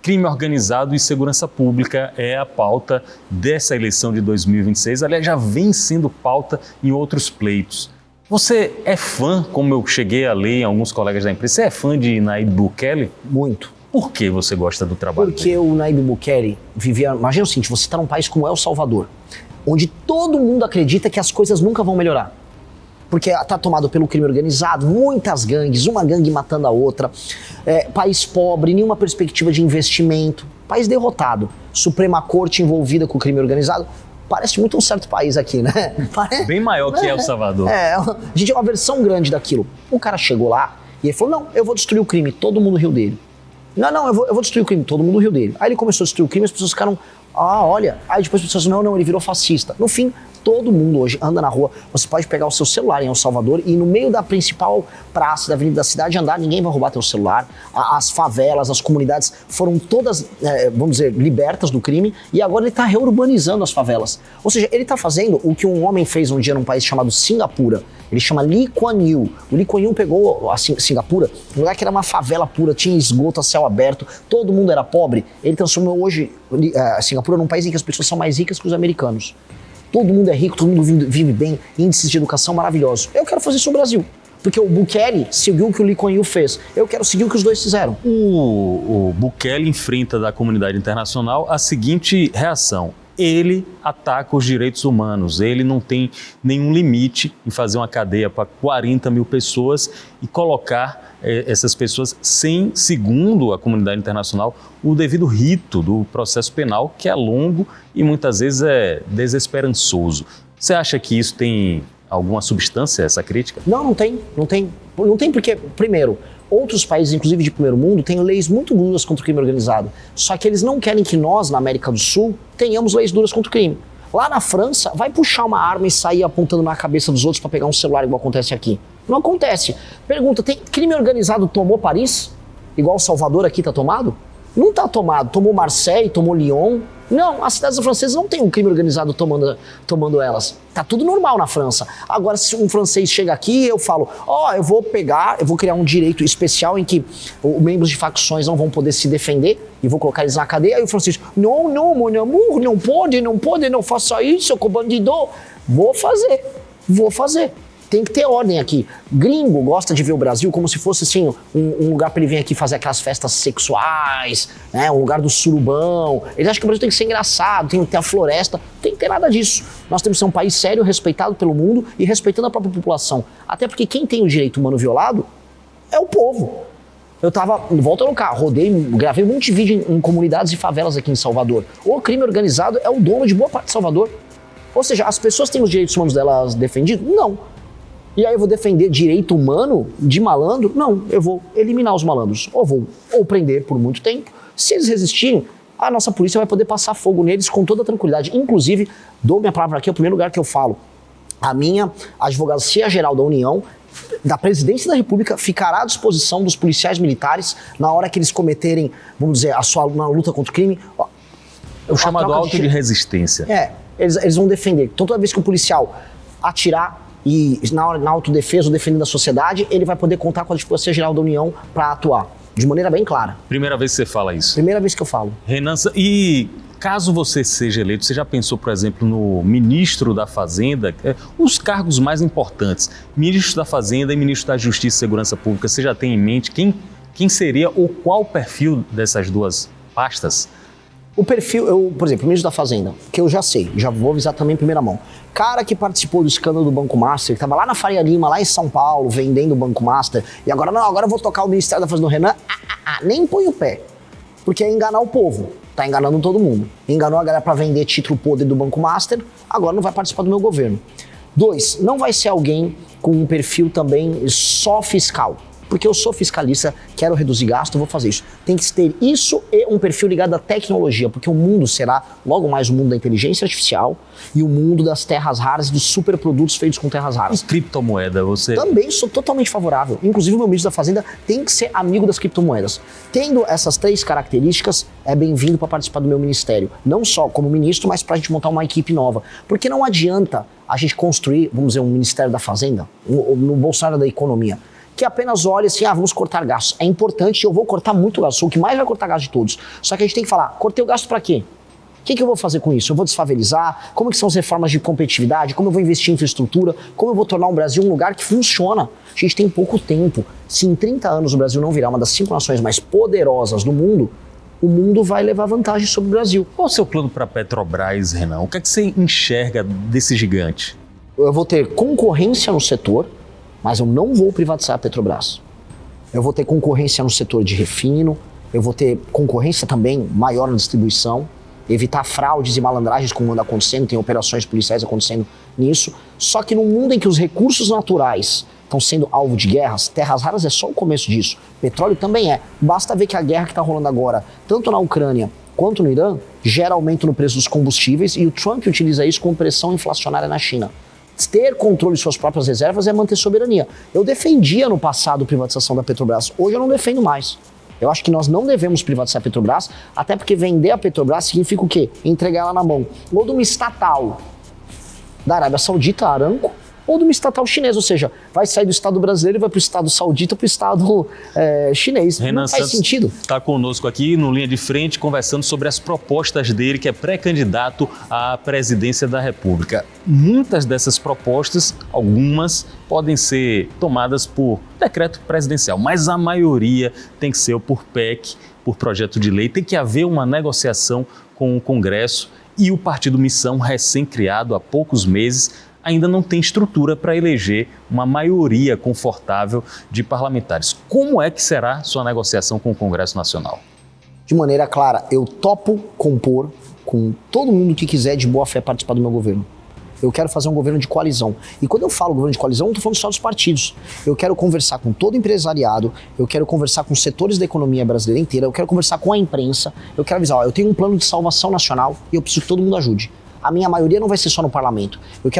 Crime organizado e segurança pública é a pauta dessa eleição de 2026. Aliás, já vem sendo pauta em outros pleitos. Você é fã, como eu cheguei a ler em alguns colegas da imprensa, você é fã de Nayib Bukele? Muito. Por que você gosta do trabalho dele? Porque o Nayib Bukele vivia... Imagina o seguinte, você está num país como El Salvador, onde todo mundo acredita que as coisas nunca vão melhorar. Porque está tomado pelo crime organizado, muitas gangues, uma gangue matando a outra, país pobre, nenhuma perspectiva de investimento, país derrotado, Suprema Corte envolvida com o crime organizado. Parece muito um certo país aqui, né? Bem maior que El Salvador. A gente é uma versão grande daquilo. O cara chegou lá e ele falou, não, eu vou destruir o crime, todo mundo riu dele. Não, eu vou destruir o crime, todo mundo riu dele. Aí ele começou a destruir o crime, as pessoas ficaram, olha. Aí depois as pessoas, não, ele virou fascista. No fim, todo mundo hoje anda na rua, você pode pegar o seu celular em El Salvador e no meio da principal praça da avenida da cidade andar, ninguém vai roubar teu celular. As favelas, as comunidades foram todas, vamos dizer, libertas do crime e agora ele está reurbanizando as favelas. Ou seja, ele está fazendo o que um homem fez um dia num país chamado Singapura. Ele chama Lee Kuan Yew. O Lee Kuan Yew pegou a Singapura, um lugar que era uma favela pura, tinha esgoto a céu aberto, todo mundo era pobre. Ele transformou hoje Singapura num país em que as pessoas são mais ricas que os americanos. Todo mundo é rico, todo mundo vive bem, índices de educação maravilhosos. Eu quero fazer isso no Brasil, porque o Bukele seguiu o que o Lee Kuan Yew fez. Eu quero seguir o que os dois fizeram. O Bukele enfrenta da comunidade internacional a seguinte reação. Ele ataca os direitos humanos, ele não tem nenhum limite em fazer uma cadeia para 40 mil pessoas e colocar essas pessoas sem, segundo a comunidade internacional, o devido rito do processo penal, que é longo e muitas vezes é desesperançoso. Você acha que isso tem alguma substância, essa crítica? Não tem. Não tem porque, primeiro, outros países, inclusive de primeiro mundo, têm leis muito duras contra o crime organizado. Só que eles não querem que nós, na América do Sul, tenhamos leis duras contra o crime. Lá na França, vai puxar uma arma e sair apontando na cabeça dos outros para pegar um celular igual acontece aqui. Não acontece. Pergunta, tem crime organizado tomou Paris? Igual Salvador aqui tá tomado? Não está tomado. Tomou Marseille, tomou Lyon. Não, as cidades francesas não tem um crime organizado tomando elas. Tá tudo normal na França. Agora, se um francês chega aqui, eu falo, eu vou criar um direito especial em que membros de facções não vão poder se defender e vou colocar eles na cadeia. Aí o francês, não, mon amour, não pode, não faça isso, com bandido. Vou fazer. Tem que ter ordem aqui. Gringo gosta de ver o Brasil como se fosse assim, um lugar para ele vir aqui fazer aquelas festas sexuais, né? Um lugar do surubão. Eles acham que o Brasil tem que ser engraçado, tem que ter a floresta. Não tem que ter nada disso. Nós temos que ser um país sério, respeitado pelo mundo e respeitando a própria população. Até porque quem tem o direito humano violado é o povo. Eu tava, volta no carro, gravei um monte de vídeo em comunidades e favelas aqui em Salvador. O crime organizado é o dono de boa parte de Salvador. Ou seja, as pessoas têm os direitos humanos delas defendidos? Não. E aí eu vou defender direito humano de malandro? Não, eu vou eliminar os malandros. Ou prender por muito tempo. Se eles resistirem, a nossa polícia vai poder passar fogo neles com toda tranquilidade. Inclusive, dou minha palavra aqui, é o primeiro lugar que eu falo. A minha Advocacia Geral da União, da Presidência da República, ficará à disposição dos policiais militares na hora que eles cometerem, vamos dizer, na luta contra o crime. O chamado auto de resistência. Eles vão defender. Então toda vez que o policial atirar e na autodefesa ou defendendo a sociedade, ele vai poder contar com a Advocacia Geral da União para atuar, de maneira bem clara. Primeira vez que você fala isso? Primeira vez que eu falo. Renan, e caso você seja eleito, você já pensou, por exemplo, no ministro da Fazenda, os cargos mais importantes, ministro da Fazenda e ministro da Justiça e Segurança Pública, você já tem em mente quem seria ou qual o perfil dessas duas pastas? O perfil, por exemplo, o ministro da Fazenda, que eu já sei, já vou avisar também em primeira mão. Cara que participou do escândalo do Banco Master, que estava lá na Faria Lima, lá em São Paulo, vendendo o Banco Master, e agora eu vou tocar o Ministério da Fazenda do Renan, nem põe o pé, porque é enganar o povo, tá enganando todo mundo. Enganou a galera para vender título podre do Banco Master, agora não vai participar do meu governo. 2, não vai ser alguém com um perfil também só fiscal. Porque eu sou fiscalista, quero reduzir gasto, vou fazer isso. Tem que ter isso e um perfil ligado à tecnologia, porque o mundo será logo mais o mundo da inteligência artificial e o mundo das terras raras e dos superprodutos feitos com terras raras. E criptomoeda, você... Também sou totalmente favorável. Inclusive o meu ministro da Fazenda tem que ser amigo das criptomoedas. Tendo essas 3 características, é bem-vindo para participar do meu ministério. Não só como ministro, mas para a gente montar uma equipe nova. Porque não adianta a gente construir, vamos dizer, um Ministério da Fazenda, no Bolsonaro da Economia, que apenas olha assim, vamos cortar gastos. É importante, eu vou cortar muito gasto, sou o que mais vai cortar gasto de todos. Só que a gente tem que falar, cortei o gasto para quê? O que eu vou fazer com isso? Eu vou desfavelizar? Como que são as reformas de competitividade? Como eu vou investir em infraestrutura? Como eu vou tornar o Brasil um lugar que funciona? A gente tem pouco tempo. Se em 30 anos o Brasil não virar uma das 5 nações mais poderosas do mundo, o mundo vai levar vantagem sobre o Brasil. Qual é o seu plano para a Petrobras, Renan? O que é que você enxerga desse gigante? Eu vou ter concorrência no setor, mas eu não vou privatizar a Petrobras. Eu vou ter concorrência no setor de refino, eu vou ter concorrência também maior na distribuição, evitar fraudes e malandragens como anda acontecendo, tem operações policiais acontecendo nisso. Só que no mundo em que os recursos naturais estão sendo alvo de guerras, terras raras é só o começo disso. Petróleo também é. Basta ver que a guerra que está rolando agora, tanto na Ucrânia quanto no Irã, gera aumento no preço dos combustíveis e o Trump utiliza isso como pressão inflacionária na China. Ter controle de suas próprias reservas é manter soberania. Eu defendia no passado a privatização da Petrobras, hoje eu não defendo mais. Eu acho que nós não devemos privatizar a Petrobras, até porque vender a Petrobras significa o quê? Entregar ela na mão ou de uma estatal da Arábia Saudita, a Aramco, ou de uma estatal chinesa, ou seja, vai sair do Estado brasileiro e vai para o Estado saudita, para o Estado chinês. Renan não faz Santos sentido. Está conosco aqui no Linha de Frente, conversando sobre as propostas dele, que é pré-candidato à presidência da República. Muitas dessas propostas, algumas, podem ser tomadas por decreto presidencial, mas a maioria tem que ser por PEC, por projeto de lei. Tem que haver uma negociação com o Congresso e o Partido Missão, recém-criado há poucos meses, ainda não tem estrutura para eleger uma maioria confortável de parlamentares. Como é que será sua negociação com o Congresso Nacional? De maneira clara, eu topo compor com todo mundo que quiser de boa fé participar do meu governo. Eu quero fazer um governo de coalizão. E quando eu falo governo de coalizão, não estou falando só dos partidos. Eu quero conversar com todo o empresariado, eu quero conversar com os setores da economia brasileira inteira, eu quero conversar com a imprensa, eu quero avisar, eu tenho um plano de salvação nacional e eu preciso que todo mundo ajude. A minha maioria não vai ser só no parlamento. Eu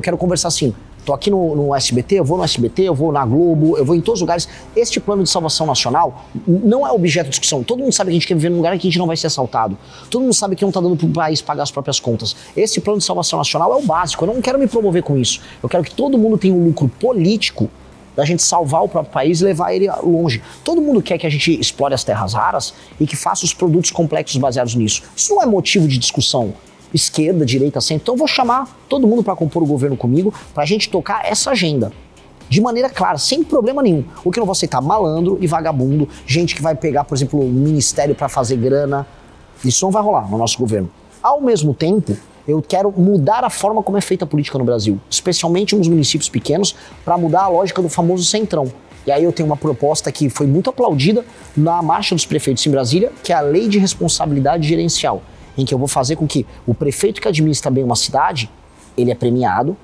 quero conversar assim, tô aqui no SBT, eu vou no SBT, eu vou na Globo, eu vou em todos os lugares. Este plano de salvação nacional não é objeto de discussão. Todo mundo sabe que a gente quer viver num lugar em que a gente não vai ser assaltado. Todo mundo sabe que não tá dando pro país pagar as próprias contas. Esse plano de salvação nacional é o básico. Eu não quero me promover com isso. Eu quero que todo mundo tenha um lucro político da gente salvar o próprio país e levar ele longe. Todo mundo quer que a gente explore as terras raras e que faça os produtos complexos baseados nisso. Isso não é motivo de discussão. Esquerda, direita, centro. Então eu vou chamar todo mundo para compor o governo comigo, para a gente tocar essa agenda. De maneira clara, sem problema nenhum. O que eu não vou aceitar? Malandro e vagabundo, gente que vai pegar, por exemplo, um ministério para fazer grana. Isso não vai rolar no nosso governo. Ao mesmo tempo, eu quero mudar a forma como é feita a política no Brasil, especialmente nos municípios pequenos, para mudar a lógica do famoso centrão. E aí eu tenho uma proposta que foi muito aplaudida na Marcha dos Prefeitos em Brasília, que é a Lei de Responsabilidade Gerencial, em que eu vou fazer com que o prefeito que administra bem uma cidade, ele é premiado,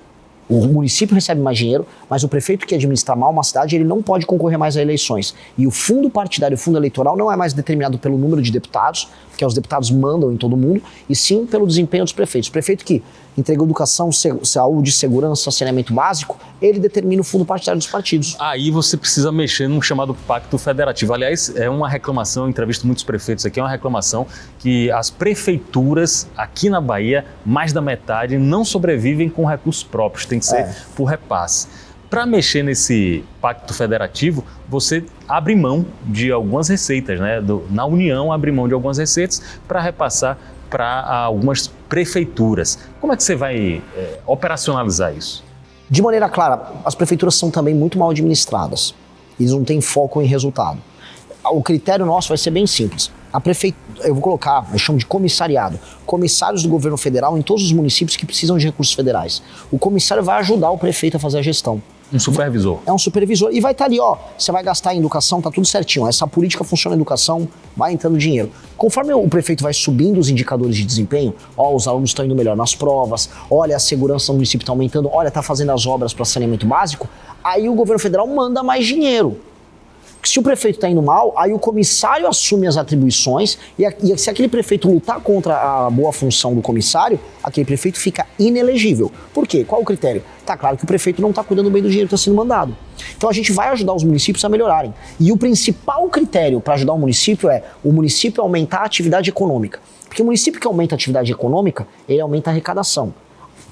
o município recebe mais dinheiro, mas o prefeito que administra mal uma cidade, ele não pode concorrer mais a eleições. E o fundo partidário, o fundo eleitoral, não é mais determinado pelo número de deputados, porque os deputados mandam em todo mundo, e sim pelo desempenho dos prefeitos. O prefeito que entregou educação, saúde, segurança, saneamento básico, ele determina o fundo partidário dos partidos. Aí você precisa mexer num chamado Pacto Federativo. Aliás, é uma reclamação, eu entrevisto muitos prefeitos aqui, é uma reclamação que as prefeituras aqui na Bahia, mais da metade, não sobrevivem com recursos próprios, tem que ser por repasse. Para mexer nesse Pacto Federativo, você abre mão de algumas receitas, né? Na União, abre mão de algumas receitas para repassar para algumas prefeituras. Como é que você vai operacionalizar isso? De maneira clara, as prefeituras são também muito mal administradas. Eles não têm foco em resultado. O critério nosso vai ser bem simples. A prefeitura, eu vou colocar, eu chamo de comissariado, comissários do governo federal em todos os municípios que precisam de recursos federais. O comissário vai ajudar o prefeito a fazer a gestão. Um supervisor. É um supervisor. E vai estar ali, você vai gastar em educação, tá tudo certinho. Essa política funciona em educação, vai entrando dinheiro. Conforme o prefeito vai subindo os indicadores de desempenho, os alunos estão indo melhor nas provas, olha, a segurança do município está aumentando, olha, está fazendo as obras para saneamento básico, aí o governo federal manda mais dinheiro. Se o prefeito está indo mal, aí o comissário assume as atribuições e se aquele prefeito lutar contra a boa função do comissário, aquele prefeito fica inelegível. Por quê? Qual o critério? Tá claro que o prefeito não está cuidando bem do dinheiro que está sendo mandado. Então a gente vai ajudar os municípios a melhorarem. E o principal critério para ajudar o município é o município aumentar a atividade econômica. Porque o município que aumenta a atividade econômica, ele aumenta a arrecadação.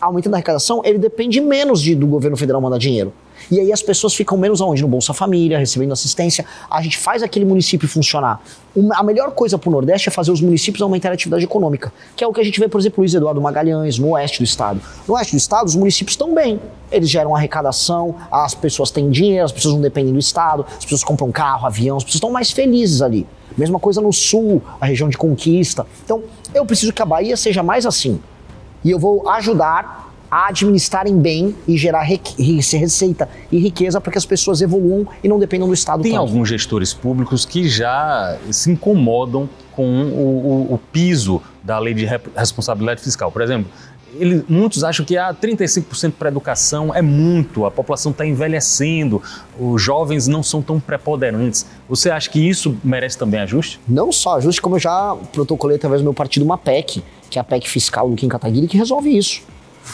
Aumentando a arrecadação, ele depende menos do governo federal mandar dinheiro. E aí as pessoas ficam menos aonde? No Bolsa Família, recebendo assistência. A gente faz aquele município funcionar. A melhor coisa para o Nordeste é fazer os municípios aumentarem a atividade econômica, que é o que a gente vê, por exemplo, Luiz Eduardo Magalhães, no oeste do estado. No oeste do estado, os municípios estão bem. Eles geram arrecadação, as pessoas têm dinheiro, as pessoas não dependem do estado, as pessoas compram carro, avião, as pessoas estão mais felizes ali. Mesma coisa no sul, a região de Conquista. Então, eu preciso que a Bahia seja mais assim. E eu vou ajudar a administrarem bem e gerar receita e riqueza para que as pessoas evoluam e não dependam do Estado. Tem alguns gestores públicos que já se incomodam com o piso da lei de responsabilidade fiscal. Por exemplo, muitos acham que 35% para a educação é muito, a população está envelhecendo, os jovens não são tão preponderantes. Você acha que isso merece também ajuste? Não só ajuste, como eu já protocolei através do meu partido uma PEC, que é a PEC fiscal do Kim Kataguiri, que resolve isso.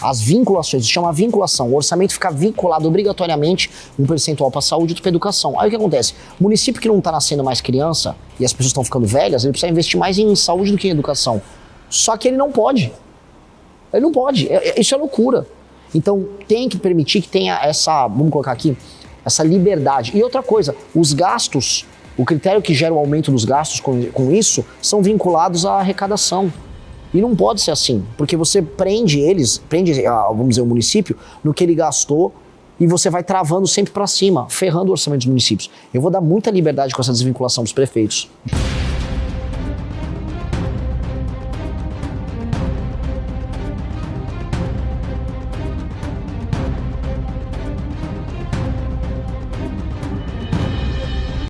As vinculações, isso chama vinculação. O orçamento fica vinculado obrigatoriamente um percentual para a saúde e outro para a educação. Aí o que acontece? O município que não está nascendo mais criança e as pessoas estão ficando velhas, ele precisa investir mais em saúde do que em educação. Só que ele não pode. Ele não pode. Isso é loucura. Então tem que permitir que tenha essa, vamos colocar aqui, essa liberdade. E outra coisa, os gastos, o critério que gera o aumento dos gastos com isso, são vinculados à arrecadação. E não pode ser assim, porque você prende vamos dizer, o município no que ele gastou e você vai travando sempre para cima, ferrando o orçamento dos municípios. Eu vou dar muita liberdade com essa desvinculação dos prefeitos.